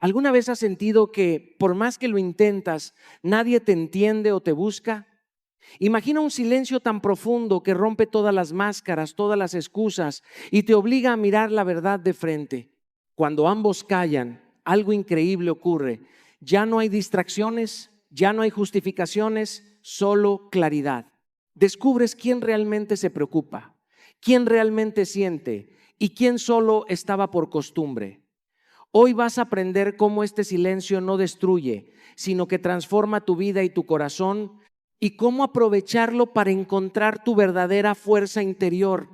¿Alguna vez has sentido que por más que lo intentas, nadie te entiende o te busca? Imagina un silencio tan profundo que rompe todas las máscaras, todas las excusas y te obliga a mirar la verdad de frente. Cuando ambos callan, algo increíble ocurre. Ya no hay distracciones, ya no hay justificaciones, solo claridad. Descubres quién realmente se preocupa, quién realmente siente y quién solo estaba por costumbre. Hoy vas a aprender cómo este silencio no destruye, sino que transforma tu vida y tu corazón, y cómo aprovecharlo para encontrar tu verdadera fuerza interior.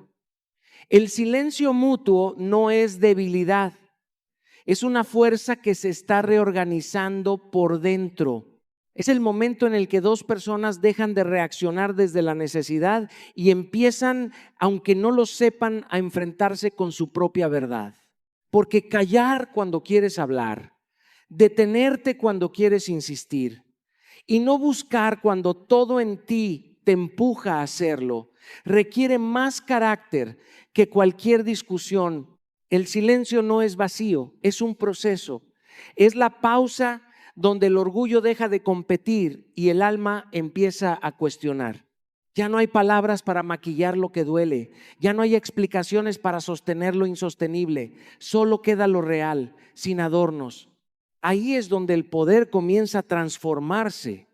El silencio mutuo no es debilidad, es una fuerza que se está reorganizando por dentro. Es el momento en el que dos personas dejan de reaccionar desde la necesidad y empiezan, aunque no lo sepan, a enfrentarse con su propia verdad. Porque callar cuando quieres hablar, detenerte cuando quieres insistir y no buscar cuando todo en ti te empuja a hacerlo, requiere más carácter que cualquier discusión. El silencio no es vacío, es un proceso. Es la pausa donde el orgullo deja de competir y el alma empieza a cuestionar. Ya no hay palabras para maquillar lo que duele, ya no hay explicaciones para sostener lo insostenible, solo queda lo real, sin adornos. Ahí es donde el poder comienza a transformarse,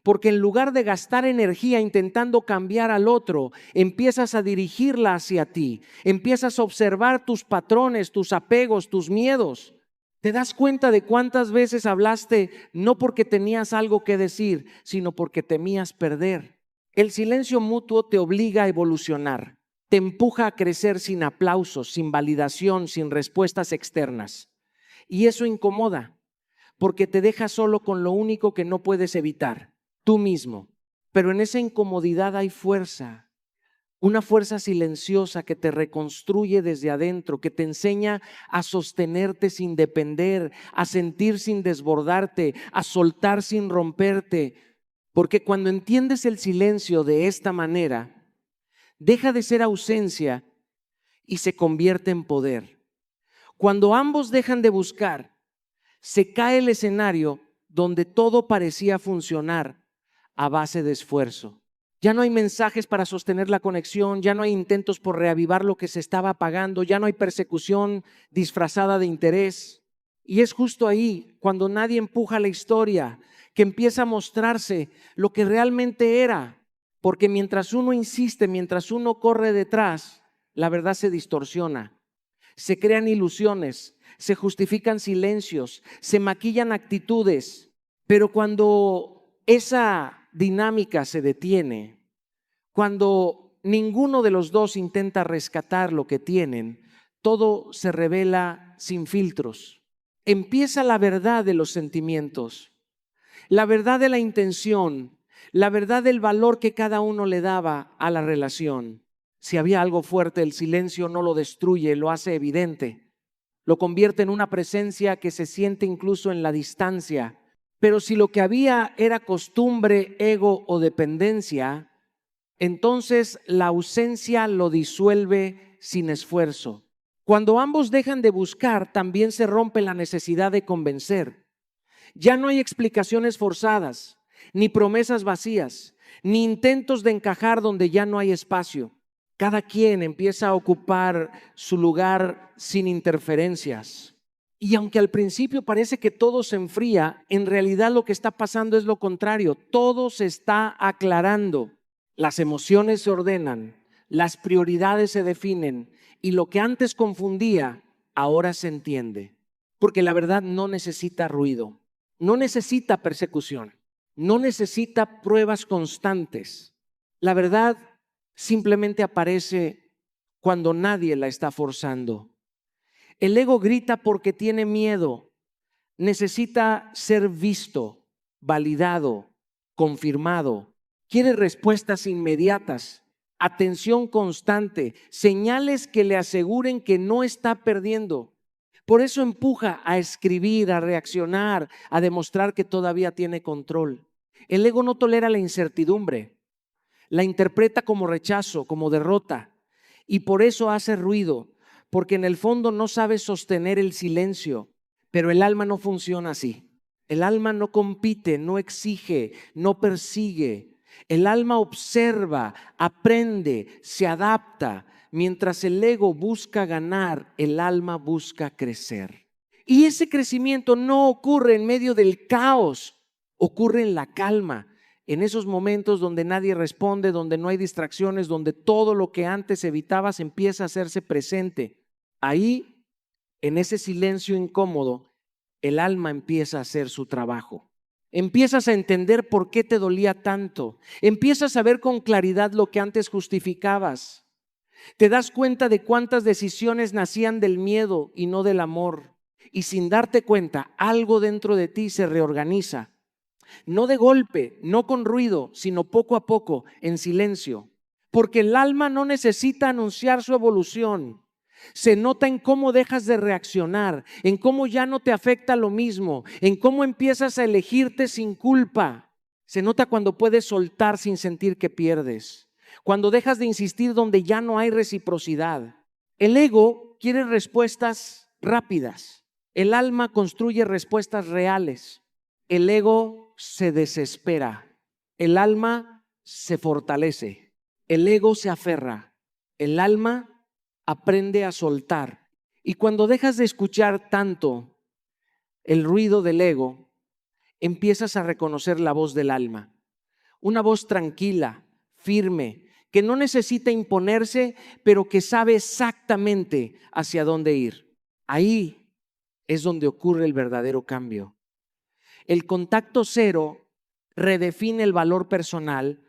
porque en lugar de gastar energía intentando cambiar al otro, empiezas a dirigirla hacia ti, empiezas a observar tus patrones, tus apegos, tus miedos. Te das cuenta de cuántas veces hablaste no porque tenías algo que decir, sino porque temías perder. El silencio mutuo te obliga a evolucionar, te empuja a crecer sin aplausos, sin validación, sin respuestas externas. Y eso incomoda, porque te deja solo con lo único que no puedes evitar, tú mismo. Pero en esa incomodidad hay fuerza, una fuerza silenciosa que te reconstruye desde adentro, que te enseña a sostenerte sin depender, a sentir sin desbordarte, a soltar sin romperte. Porque cuando entiendes el silencio de esta manera, deja de ser ausencia y se convierte en poder. Cuando ambos dejan de buscar, se cae el escenario donde todo parecía funcionar a base de esfuerzo. Ya no hay mensajes para sostener la conexión, ya no hay intentos por reavivar lo que se estaba apagando, ya no hay persecución disfrazada de interés. Y es justo ahí, cuando nadie empuja la historia, que empieza a mostrarse lo que realmente era. Porque mientras uno insiste, mientras uno corre detrás, la verdad se distorsiona. Se crean ilusiones, se justifican silencios, se maquillan actitudes. Pero cuando esa dinámica se detiene, cuando ninguno de los dos intenta rescatar lo que tienen, todo se revela sin filtros. Empieza la verdad de los sentimientos, la verdad de la intención, la verdad del valor que cada uno le daba a la relación. Si había algo fuerte, el silencio no lo destruye, lo hace evidente. Lo convierte en una presencia que se siente incluso en la distancia. Pero si lo que había era costumbre, ego o dependencia, entonces la ausencia lo disuelve sin esfuerzo. Cuando ambos dejan de buscar, también se rompe la necesidad de convencer. Ya no hay explicaciones forzadas, ni promesas vacías, ni intentos de encajar donde ya no hay espacio. Cada quien empieza a ocupar su lugar sin interferencias. Y aunque al principio parece que todo se enfría, en realidad lo que está pasando es lo contrario. Todo se está aclarando. Las emociones se ordenan, las prioridades se definen y lo que antes confundía, ahora se entiende. Porque la verdad no necesita ruido, no necesita persecución, no necesita pruebas constantes. La verdad simplemente aparece cuando nadie la está forzando. El ego grita porque tiene miedo, necesita ser visto, validado, confirmado. Quiere respuestas inmediatas, atención constante, señales que le aseguren que no está perdiendo. Por eso empuja a escribir, a reaccionar, a demostrar que todavía tiene control. El ego no tolera la incertidumbre, la interpreta como rechazo, como derrota, y por eso hace ruido, porque en el fondo no sabe sostener el silencio. Pero el alma no funciona así. El alma no compite, no exige, no persigue. El alma observa, aprende, se adapta. Mientras el ego busca ganar, el alma busca crecer. Y ese crecimiento no ocurre en medio del caos, ocurre en la calma. En esos momentos donde nadie responde, donde no hay distracciones, donde todo lo que antes evitabas empieza a hacerse presente. Ahí, en ese silencio incómodo, el alma empieza a hacer su trabajo. Empiezas a entender por qué te dolía tanto. Empiezas a ver con claridad lo que antes justificabas. Te das cuenta de cuántas decisiones nacían del miedo y no del amor. Y sin darte cuenta, algo dentro de ti se reorganiza. No de golpe, no con ruido, sino poco a poco, en silencio. Porque el alma no necesita anunciar su evolución. Se nota en cómo dejas de reaccionar, en cómo ya no te afecta lo mismo, en cómo empiezas a elegirte sin culpa. Se nota cuando puedes soltar sin sentir que pierdes, cuando dejas de insistir donde ya no hay reciprocidad. El ego quiere respuestas rápidas, el alma construye respuestas reales. El ego se desespera, el alma se fortalece, el ego se aferra, el alma aprende a soltar. Y cuando dejas de escuchar tanto el ruido del ego, empiezas a reconocer la voz del alma. Una voz tranquila, firme, que no necesita imponerse, pero que sabe exactamente hacia dónde ir. Ahí es donde ocurre el verdadero cambio. El contacto cero redefine el valor personal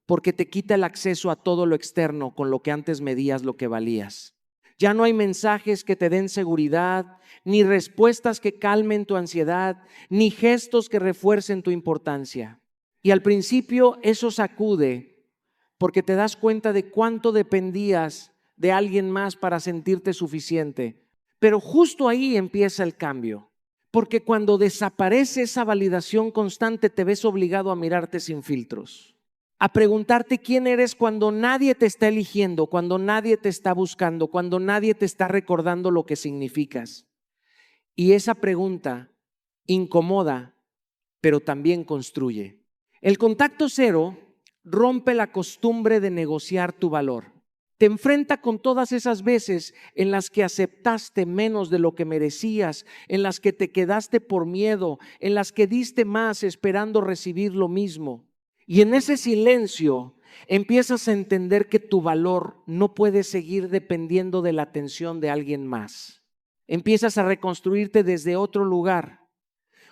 porque te quita el acceso a todo lo externo con lo que antes medías lo que valías. Ya no hay mensajes que te den seguridad, ni respuestas que calmen tu ansiedad, ni gestos que refuercen tu importancia. Y al principio eso sacude porque te das cuenta de cuánto dependías de alguien más para sentirte suficiente. Pero justo ahí empieza el cambio. Porque cuando desaparece esa validación constante, te ves obligado a mirarte sin filtros, a preguntarte quién eres cuando nadie te está eligiendo, cuando nadie te está buscando, cuando nadie te está recordando lo que significas. Y esa pregunta incomoda, pero también construye. El contacto cero rompe la costumbre de negociar tu valor. Te enfrenta con todas esas veces en las que aceptaste menos de lo que merecías, en las que te quedaste por miedo, en las que diste más esperando recibir lo mismo. Y en ese silencio empiezas a entender que tu valor no puede seguir dependiendo de la atención de alguien más. Empiezas a reconstruirte desde otro lugar.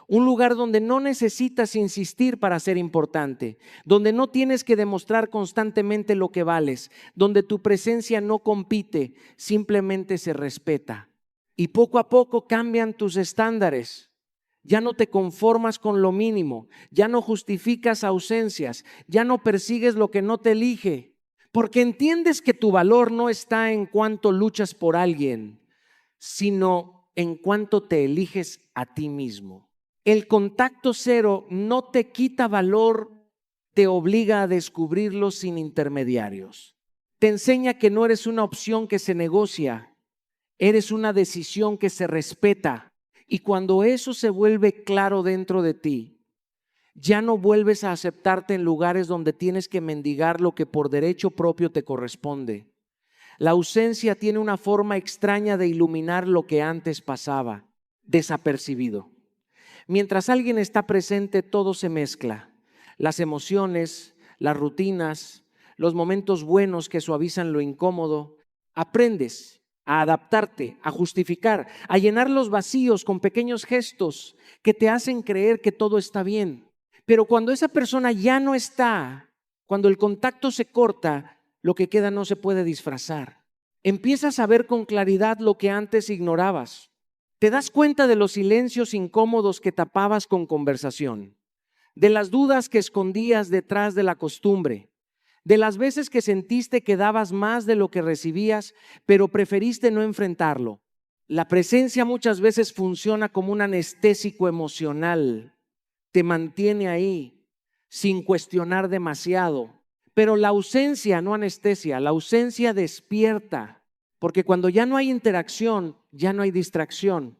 Un lugar donde no necesitas insistir para ser importante, donde no tienes que demostrar constantemente lo que vales, donde tu presencia no compite, simplemente se respeta. Y poco a poco cambian tus estándares. Ya no te conformas con lo mínimo, ya no justificas ausencias, ya no persigues lo que no te elige, porque entiendes que tu valor no está en cuánto luchas por alguien, sino en cuánto te eliges a ti mismo. El contacto cero no te quita valor, te obliga a descubrirlo sin intermediarios. Te enseña que no eres una opción que se negocia, eres una decisión que se respeta. Y cuando eso se vuelve claro dentro de ti, ya no vuelves a aceptarte en lugares donde tienes que mendigar lo que por derecho propio te corresponde. La ausencia tiene una forma extraña de iluminar lo que antes pasaba, desapercibido. Mientras alguien está presente, todo se mezcla. Las emociones, las rutinas, los momentos buenos que suavizan lo incómodo. Aprendes a adaptarte, a justificar, a llenar los vacíos con pequeños gestos que te hacen creer que todo está bien. Pero cuando esa persona ya no está, cuando el contacto se corta, lo que queda no se puede disfrazar. Empiezas a ver con claridad lo que antes ignorabas. Te das cuenta de los silencios incómodos que tapabas con conversación, de las dudas que escondías detrás de la costumbre, de las veces que sentiste que dabas más de lo que recibías, pero preferiste no enfrentarlo. La presencia muchas veces funciona como un anestésico emocional, te mantiene ahí sin cuestionar demasiado, pero la ausencia no anestesia, la ausencia despierta. Porque cuando ya no hay interacción, ya no hay distracción.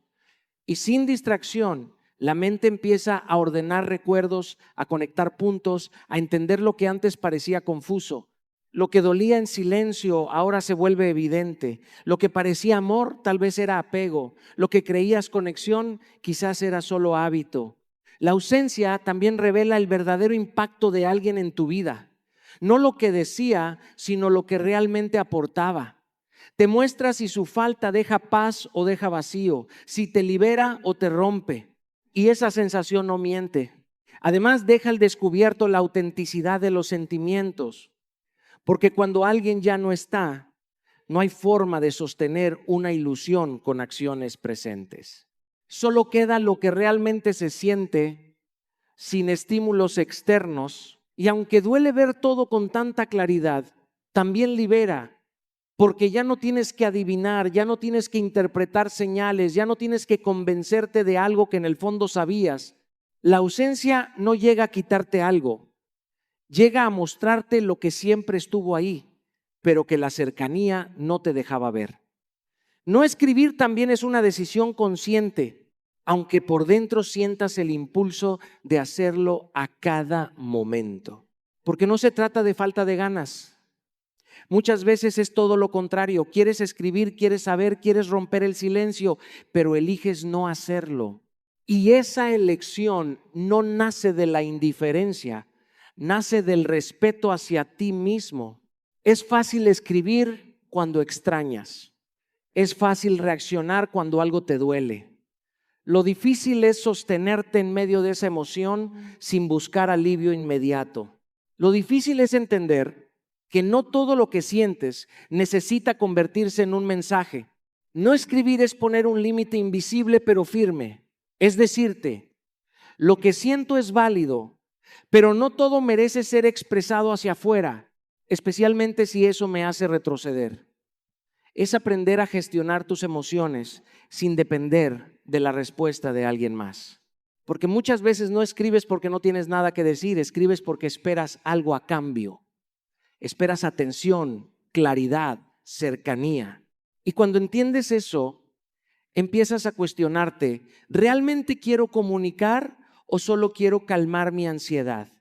Y sin distracción, la mente empieza a ordenar recuerdos, a conectar puntos, a entender lo que antes parecía confuso. Lo que dolía en silencio ahora se vuelve evidente. Lo que parecía amor tal vez era apego. Lo que creías conexión quizás era solo hábito. La ausencia también revela el verdadero impacto de alguien en tu vida. No lo que decía, sino lo que realmente aportaba. Te muestra si su falta deja paz o deja vacío, si te libera o te rompe. Y esa sensación no miente. Además, deja al descubierto la autenticidad de los sentimientos. Porque cuando alguien ya no está, no hay forma de sostener una ilusión con acciones presentes. Solo queda lo que realmente se siente sin estímulos externos. Y aunque duele ver todo con tanta claridad, también libera. Porque ya no tienes que adivinar, ya no tienes que interpretar señales, ya no tienes que convencerte de algo que en el fondo sabías. La ausencia no llega a quitarte algo, llega a mostrarte lo que siempre estuvo ahí, pero que la cercanía no te dejaba ver. No escribir también es una decisión consciente, aunque por dentro sientas el impulso de hacerlo a cada momento. Porque no se trata de falta de ganas. Muchas veces es todo lo contrario. Quieres escribir, quieres saber, quieres romper el silencio, pero eliges no hacerlo. Y esa elección no nace de la indiferencia, nace del respeto hacia ti mismo. Es fácil escribir cuando extrañas. Es fácil reaccionar cuando algo te duele. Lo difícil es sostenerte en medio de esa emoción sin buscar alivio inmediato. Lo difícil es entender que no todo lo que sientes necesita convertirse en un mensaje. No escribir es poner un límite invisible pero firme. Es decirte, lo que siento es válido, pero no todo merece ser expresado hacia afuera, especialmente si eso me hace retroceder. Es aprender a gestionar tus emociones sin depender de la respuesta de alguien más. Porque muchas veces no escribes porque no tienes nada que decir, escribes porque esperas algo a cambio. Esperas atención, claridad, cercanía. Y cuando entiendes eso, empiezas a cuestionarte, ¿realmente quiero comunicar o solo quiero calmar mi ansiedad?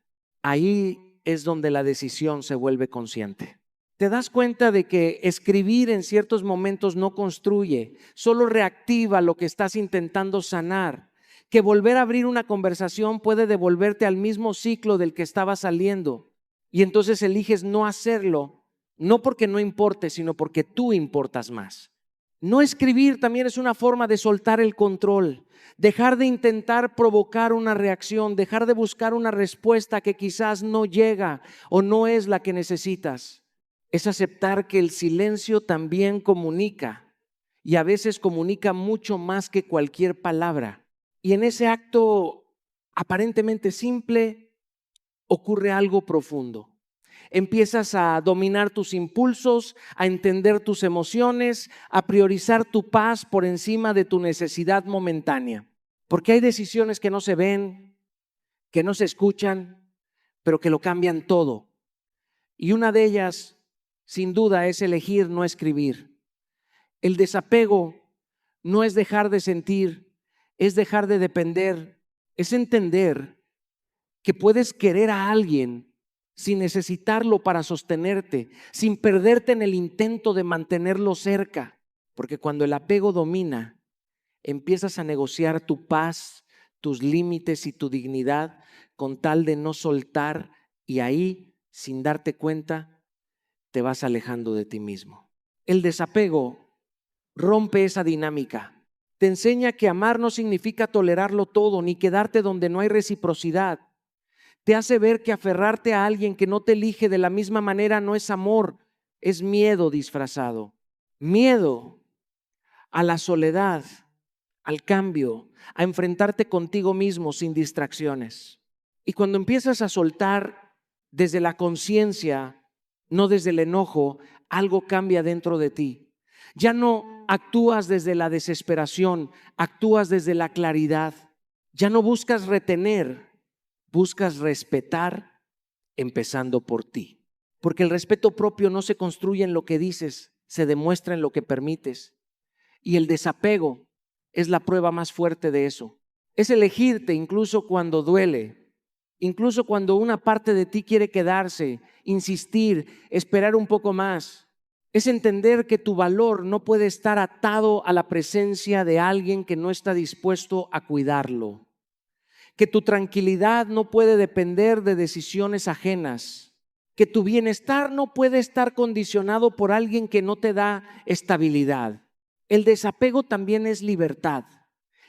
Ahí es donde la decisión se vuelve consciente. Te das cuenta de que escribir en ciertos momentos no construye, solo reactiva lo que estás intentando sanar, que volver a abrir una conversación puede devolverte al mismo ciclo del que estaba saliendo. Y entonces eliges no hacerlo, no porque no importe, sino porque tú importas más. No escribir también es una forma de soltar el control, dejar de intentar provocar una reacción, dejar de buscar una respuesta que quizás no llega o no es la que necesitas. Es aceptar que el silencio también comunica y a veces comunica mucho más que cualquier palabra. Y en ese acto aparentemente simple, ocurre algo profundo. Empiezas a dominar tus impulsos, a entender tus emociones, a priorizar tu paz por encima de tu necesidad momentánea. Porque hay decisiones que no se ven, que no se escuchan, pero que lo cambian todo. Y una de ellas, sin duda, es elegir no escribir. El desapego no es dejar de sentir, es dejar de depender, es entender que puedes querer a alguien sin necesitarlo para sostenerte, sin perderte en el intento de mantenerlo cerca. Porque cuando el apego domina, empiezas a negociar tu paz, tus límites y tu dignidad con tal de no soltar, y ahí, sin darte cuenta, te vas alejando de ti mismo. El desapego rompe esa dinámica. Te enseña que amar no significa tolerarlo todo, ni quedarte donde no hay reciprocidad. Te hace ver que aferrarte a alguien que no te elige de la misma manera no es amor, es miedo disfrazado. Miedo a la soledad, al cambio, a enfrentarte contigo mismo sin distracciones. Y cuando empiezas a soltar desde la conciencia, no desde el enojo, algo cambia dentro de ti. Ya no actúas desde la desesperación, actúas desde la claridad. Ya no buscas retener, buscas respetar, empezando por ti. Porque el respeto propio no se construye en lo que dices, se demuestra en lo que permites. Y el desapego es la prueba más fuerte de eso. Es elegirte incluso cuando duele, incluso cuando una parte de ti quiere quedarse, insistir, esperar un poco más. Es entender que tu valor no puede estar atado a la presencia de alguien que no está dispuesto a cuidarlo. Que tu tranquilidad no puede depender de decisiones ajenas. Que tu bienestar no puede estar condicionado por alguien que no te da estabilidad. El desapego también es libertad.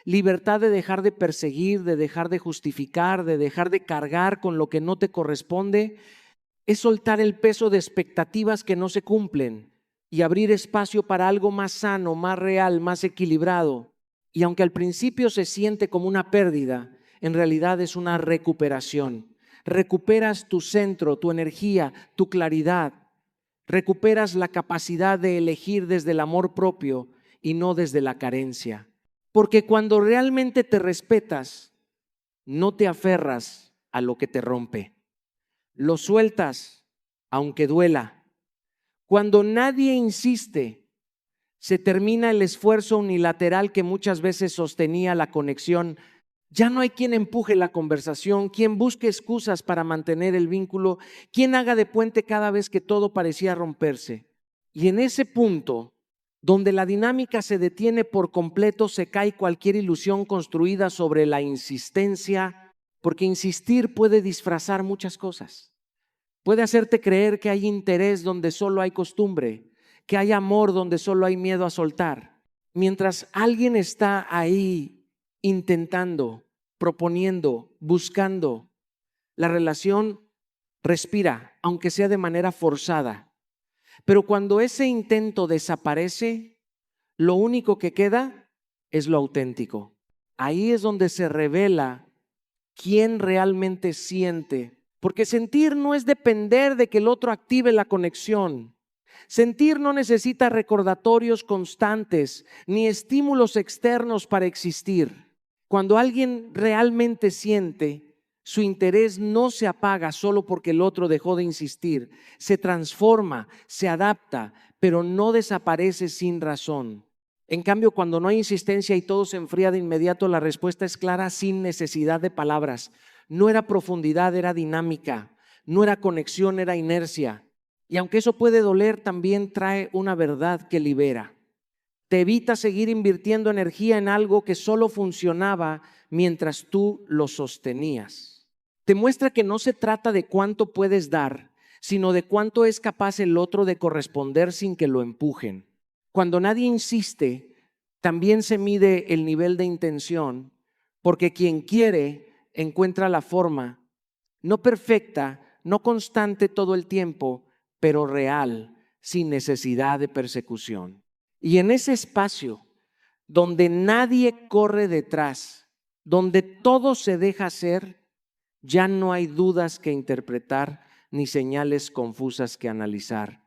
Libertad de dejar de perseguir, de dejar de justificar, de dejar de cargar con lo que no te corresponde. Es soltar el peso de expectativas que no se cumplen y abrir espacio para algo más sano, más real, más equilibrado. Y aunque al principio se siente como una pérdida, en realidad es una recuperación. Recuperas tu centro, tu energía, tu claridad. Recuperas la capacidad de elegir desde el amor propio y no desde la carencia. Porque cuando realmente te respetas, no te aferras a lo que te rompe. Lo sueltas, aunque duela. Cuando nadie insiste, se termina el esfuerzo unilateral que muchas veces sostenía la conexión. Ya no hay quien empuje la conversación, quien busque excusas para mantener el vínculo, quien haga de puente cada vez que todo parecía romperse. Y en ese punto, donde la dinámica se detiene por completo, se cae cualquier ilusión construida sobre la insistencia, porque insistir puede disfrazar muchas cosas. Puede hacerte creer que hay interés donde solo hay costumbre, que hay amor donde solo hay miedo a soltar. Mientras alguien está ahí intentando, proponiendo, buscando, la relación respira, aunque sea de manera forzada. Pero cuando ese intento desaparece, lo único que queda es lo auténtico. Ahí es donde se revela quién realmente siente. Porque sentir no es depender de que el otro active la conexión. Sentir no necesita recordatorios constantes ni estímulos externos para existir. Cuando alguien realmente siente, su interés no se apaga solo porque el otro dejó de insistir. Se transforma, se adapta, pero no desaparece sin razón. En cambio, cuando no hay insistencia y todo se enfría de inmediato, la respuesta es clara sin necesidad de palabras. No era profundidad, era dinámica. No era conexión, era inercia. Y aunque eso puede doler, también trae una verdad que libera. Te evita seguir invirtiendo energía en algo que solo funcionaba mientras tú lo sostenías. Te muestra que no se trata de cuánto puedes dar, sino de cuánto es capaz el otro de corresponder sin que lo empujen. Cuando nadie insiste, también se mide el nivel de intención, porque quien quiere encuentra la forma, no perfecta, no constante todo el tiempo, pero real, sin necesidad de persecución. Y en ese espacio donde nadie corre detrás, donde todo se deja hacer, ya no hay dudas que interpretar ni señales confusas que analizar.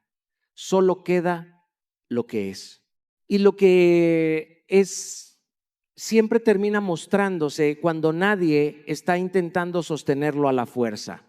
Solo queda lo que es. Y lo que es siempre termina mostrándose cuando nadie está intentando sostenerlo a la fuerza.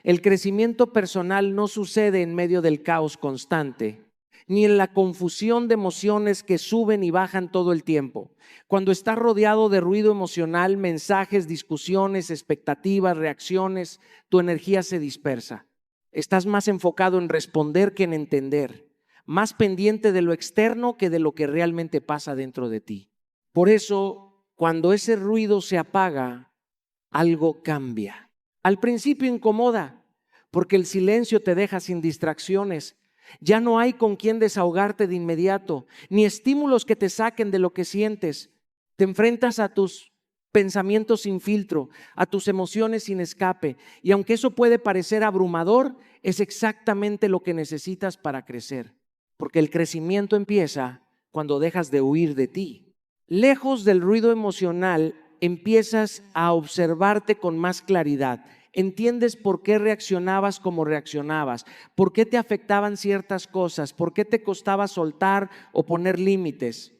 El crecimiento personal no sucede en medio del caos constante, ni en la confusión de emociones que suben y bajan todo el tiempo. Cuando estás rodeado de ruido emocional, mensajes, discusiones, expectativas, reacciones, tu energía se dispersa. Estás más enfocado en responder que en entender, más pendiente de lo externo que de lo que realmente pasa dentro de ti. Por eso, cuando ese ruido se apaga, algo cambia. Al principio incomoda, porque el silencio te deja sin distracciones. Ya no hay con quien desahogarte de inmediato, ni estímulos que te saquen de lo que sientes. Te enfrentas a tus pensamientos sin filtro, a tus emociones sin escape. Y aunque eso puede parecer abrumador, es exactamente lo que necesitas para crecer. Porque el crecimiento empieza cuando dejas de huir de ti. Lejos del ruido emocional, empiezas a observarte con más claridad. Entiendes por qué reaccionabas como reaccionabas, por qué te afectaban ciertas cosas, por qué te costaba soltar o poner límites.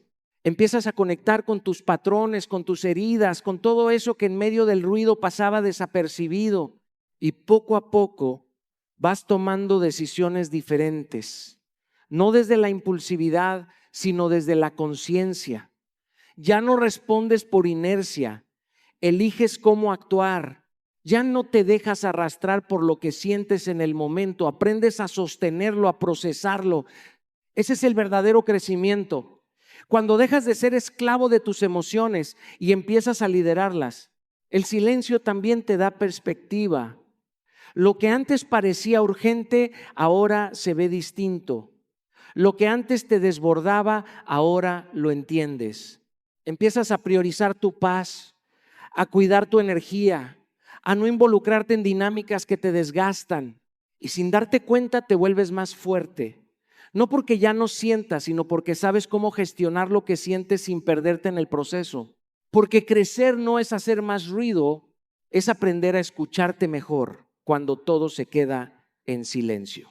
Empiezas a conectar con tus patrones, con tus heridas, con todo eso que en medio del ruido pasaba desapercibido. Y poco a poco vas tomando decisiones diferentes, no desde la impulsividad, sino desde la conciencia. Ya no respondes por inercia, eliges cómo actuar. Ya no te dejas arrastrar por lo que sientes en el momento, aprendes a sostenerlo, a procesarlo. Ese es el verdadero crecimiento. Cuando dejas de ser esclavo de tus emociones y empiezas a liderarlas, el silencio también te da perspectiva. Lo que antes parecía urgente, ahora se ve distinto. Lo que antes te desbordaba, ahora lo entiendes. Empiezas a priorizar tu paz, a cuidar tu energía, a no involucrarte en dinámicas que te desgastan. Y sin darte cuenta te vuelves más fuerte. No porque ya no sientas, sino porque sabes cómo gestionar lo que sientes sin perderte en el proceso. Porque crecer no es hacer más ruido, es aprender a escucharte mejor cuando todo se queda en silencio.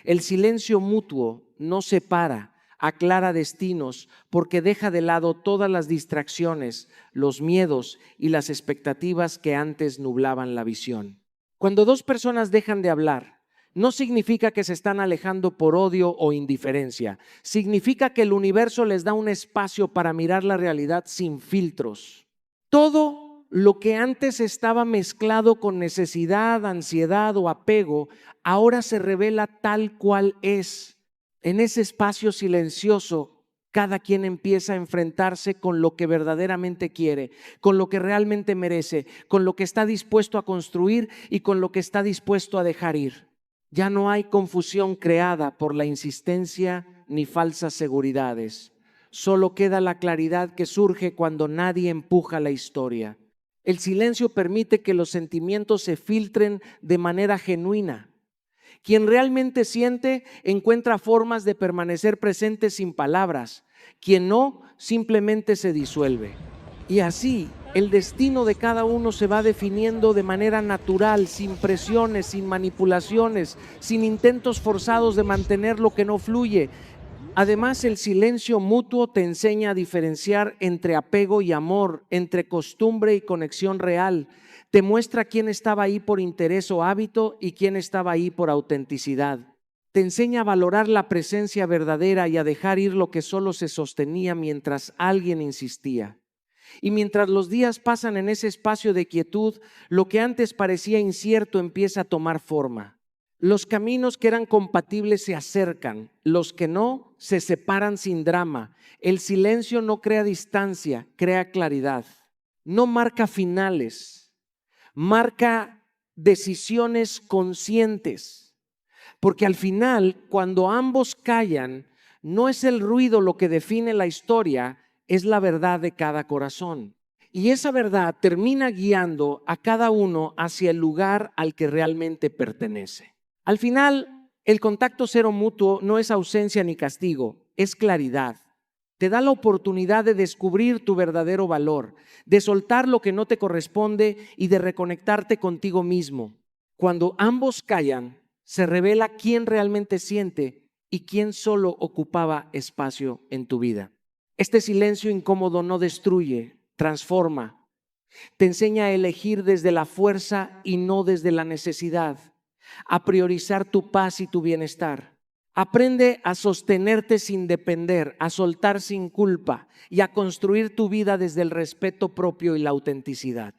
El silencio mutuo no separa, aclara destinos, porque deja de lado todas las distracciones, los miedos y las expectativas que antes nublaban la visión. Cuando dos personas dejan de hablar, no significa que se están alejando por odio o indiferencia. Significa que el universo les da un espacio para mirar la realidad sin filtros. Todo lo que antes estaba mezclado con necesidad, ansiedad o apego, ahora se revela tal cual es. En ese espacio silencioso, cada quien empieza a enfrentarse con lo que verdaderamente quiere, con lo que realmente merece, con lo que está dispuesto a construir y con lo que está dispuesto a dejar ir. Ya no hay confusión creada por la insistencia ni falsas seguridades. Solo queda la claridad que surge cuando nadie empuja la historia. El silencio permite que los sentimientos se filtren de manera genuina. Quien realmente siente encuentra formas de permanecer presente sin palabras. Quien no, simplemente se disuelve. Y así, el destino de cada uno se va definiendo de manera natural, sin presiones, sin manipulaciones, sin intentos forzados de mantener lo que no fluye. Además, el silencio mutuo te enseña a diferenciar entre apego y amor, entre costumbre y conexión real. Te muestra quién estaba ahí por interés o hábito y quién estaba ahí por autenticidad. Te enseña a valorar la presencia verdadera y a dejar ir lo que solo se sostenía mientras alguien insistía. Y mientras los días pasan en ese espacio de quietud, lo que antes parecía incierto empieza a tomar forma. Los caminos que eran compatibles se acercan, los que no se separan sin drama. El silencio no crea distancia, crea claridad. No marca finales, marca decisiones conscientes. Porque al final, cuando ambos callan, no es el ruido lo que define la historia, es la verdad de cada corazón. Y esa verdad termina guiando a cada uno hacia el lugar al que realmente pertenece. Al final, el contacto cero mutuo no es ausencia ni castigo, es claridad. Te da la oportunidad de descubrir tu verdadero valor, de soltar lo que no te corresponde y de reconectarte contigo mismo. Cuando ambos callan, se revela quién realmente siente y quién solo ocupaba espacio en tu vida. Este silencio incómodo no destruye, transforma. Te enseña a elegir desde la fuerza y no desde la necesidad, a priorizar tu paz y tu bienestar. Aprende a sostenerte sin depender, a soltar sin culpa y a construir tu vida desde el respeto propio y la autenticidad.